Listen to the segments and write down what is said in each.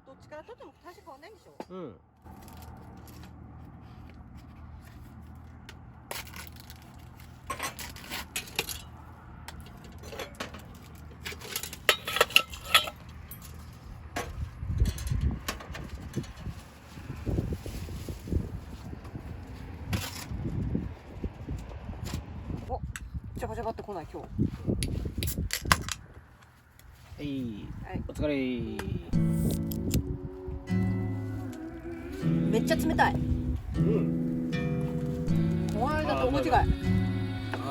どっちから取っても大して変わんないんでしょ。うん。ジャバジャバって来ない今日。はい、はい、お疲れ。めっちゃ冷たい。うん。この間と大違い。あ、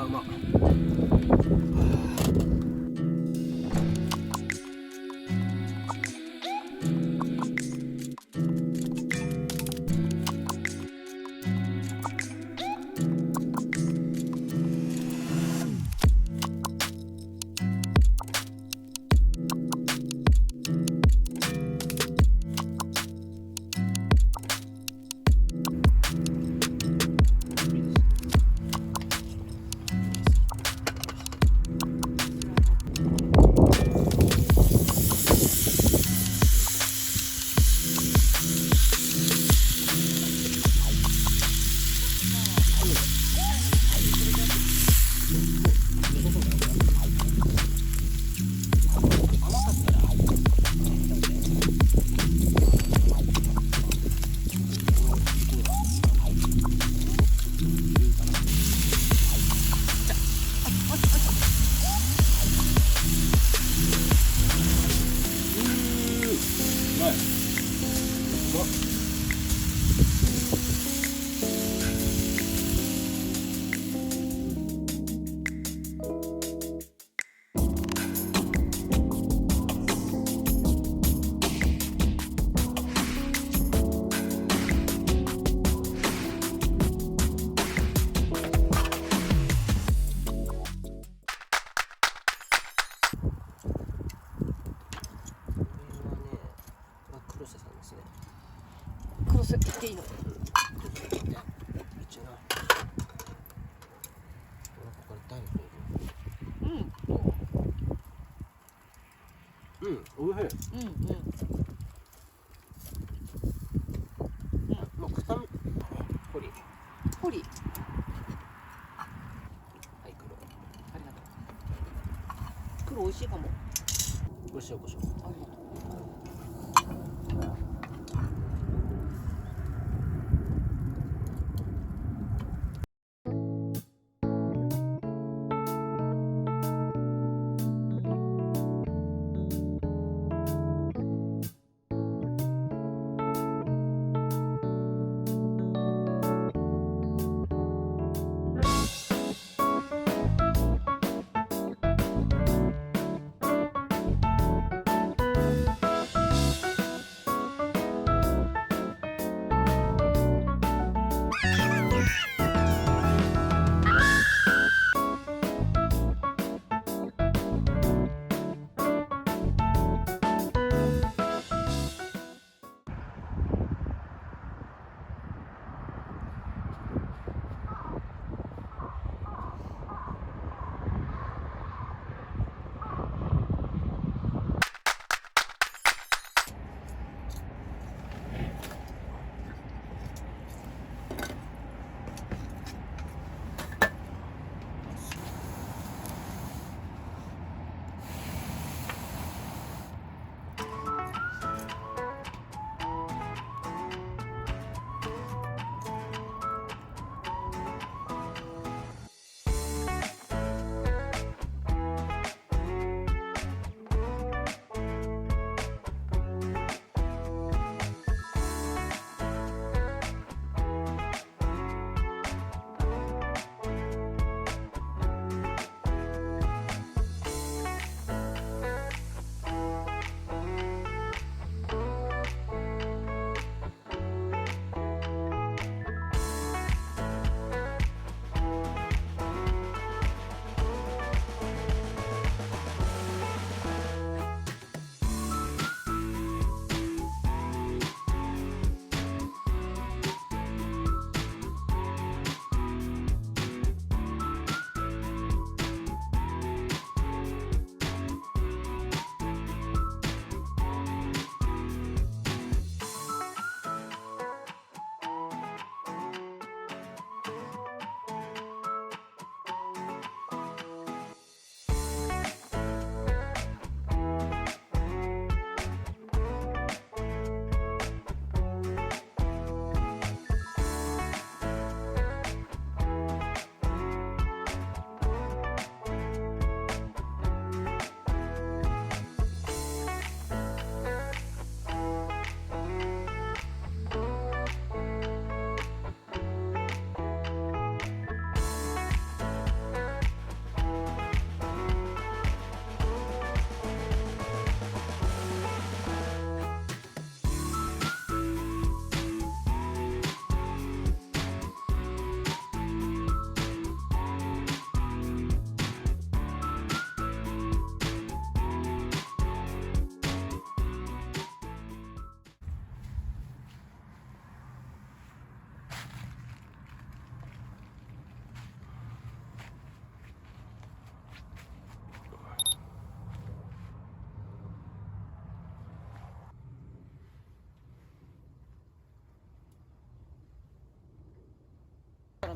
うまっ。クロス切っていいの？うん、おいしい。もう臭み、ポリ。ポリ。はい、黒。ありがとう。黒美味しいかも。これ塩コショウ。ありがとう。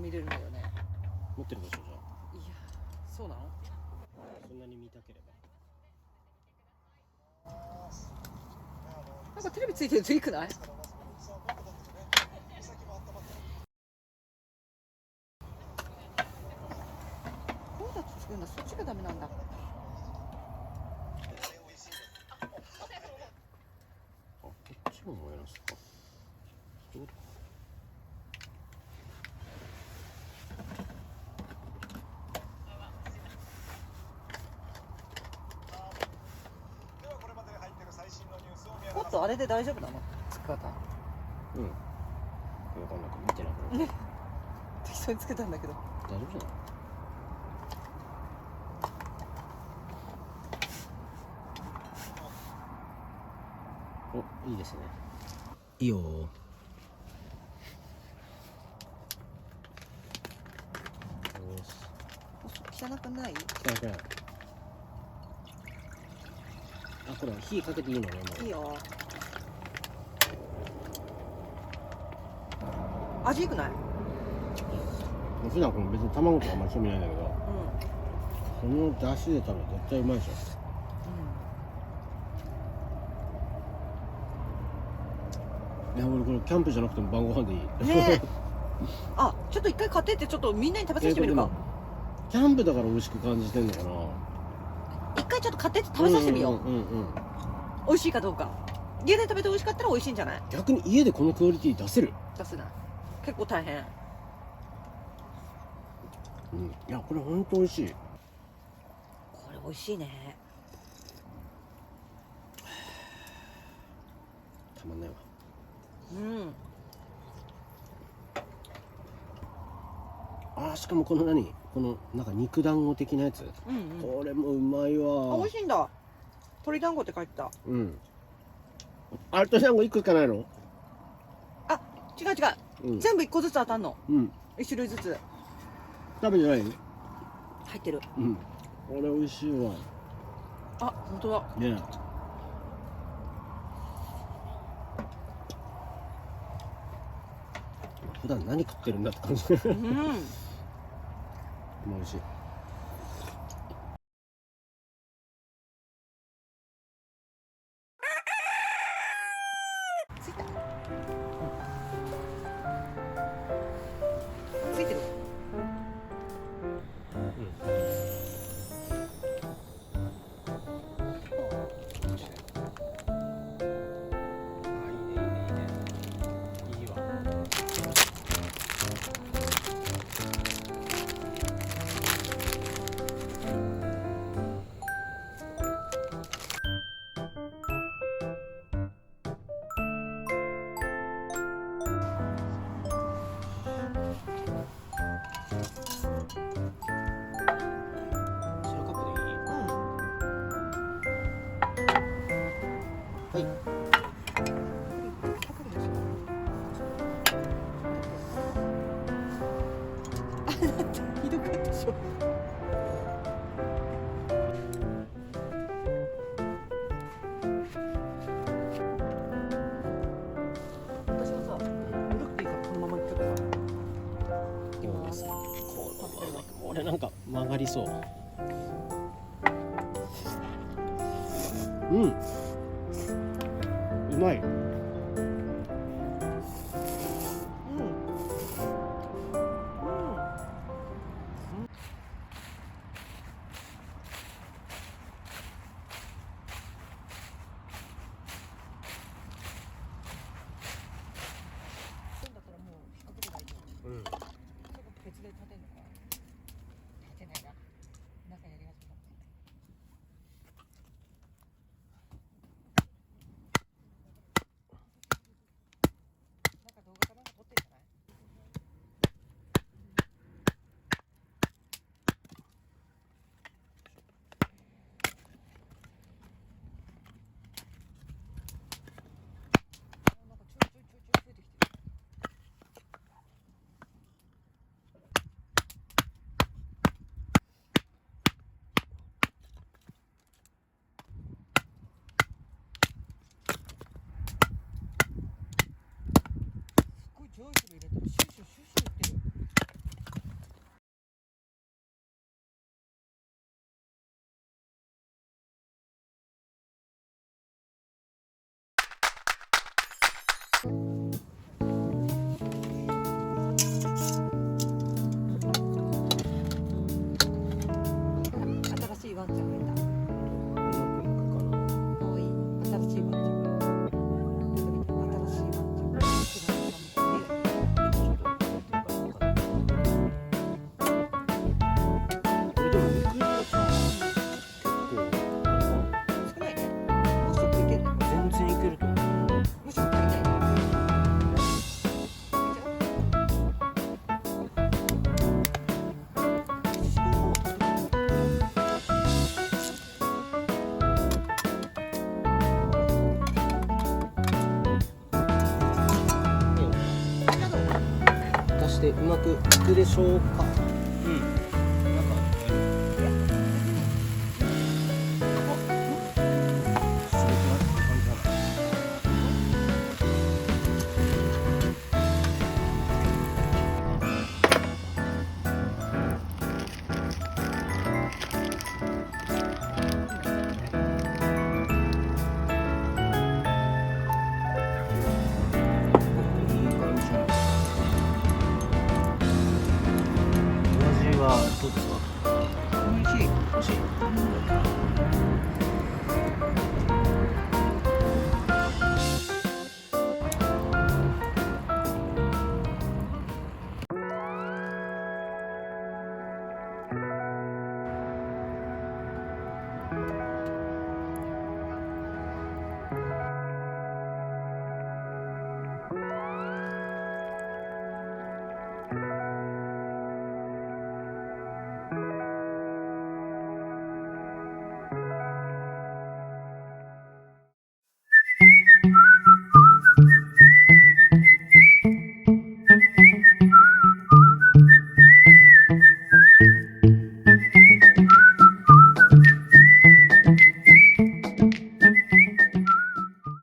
見れるんだよね。持ってるでしょじゃいや、そうなの？あ。そんなに見たければ。なんかテレビついてるといいくない？こうだと作るんだ。そっちがダメなんだ。あ、こっちも燃えますか。どうだ。もっとあれで大丈夫なの？つけ方。うん。わかんないけど見てなくて。適当につけたんだけど。大丈夫じゃない。お、いいですね。いいよー。よし。汚くない？汚くない。あ、これ火かけていいのね。もういいよ。味いくない？普段この別に卵とかあんまり興味ないんだけど、うん。この出汁で食べたら絶対うまいでしょ。いや、俺これキャンプじゃなくても晩ご飯でいい。ねえ。あ、ちょっと一回買ってってちょっとみんなに食べさせてみるか。キャンプだから美味しく感じてんのかな。一回ちょっと買ってって食べさせてみよう。うん。美味しいかどうか。家で食べて美味しかったら美味しいんじゃない？逆に家でこのクオリティ出せる？出せない。結構大変。うん。いや、これほんと美味しい。これ美味しいね。たまんないわ。うん。あー、しかもこのこのなんか肉団子的なやつ、これもうまいわ。あ、美味しいんだ。鶏団子って書いてた。うん。あ、鶏団子1個しかないの？あ、違う、全部1個ずつ当たんの。1種類ずつ食べてない？入ってる。これ美味しいわ。あ、本当だね。普段何食ってるんだって感じ。美味しい。ついた。ついてる。ひどかったでしょ。私もさ、古くていいからこのままいっちゃったら。でもね、これなんか曲がりそう。うまい。別で立てんのか。立てないな。中やり始めた。してうまくいくでしょうか。美味しい。美味しい。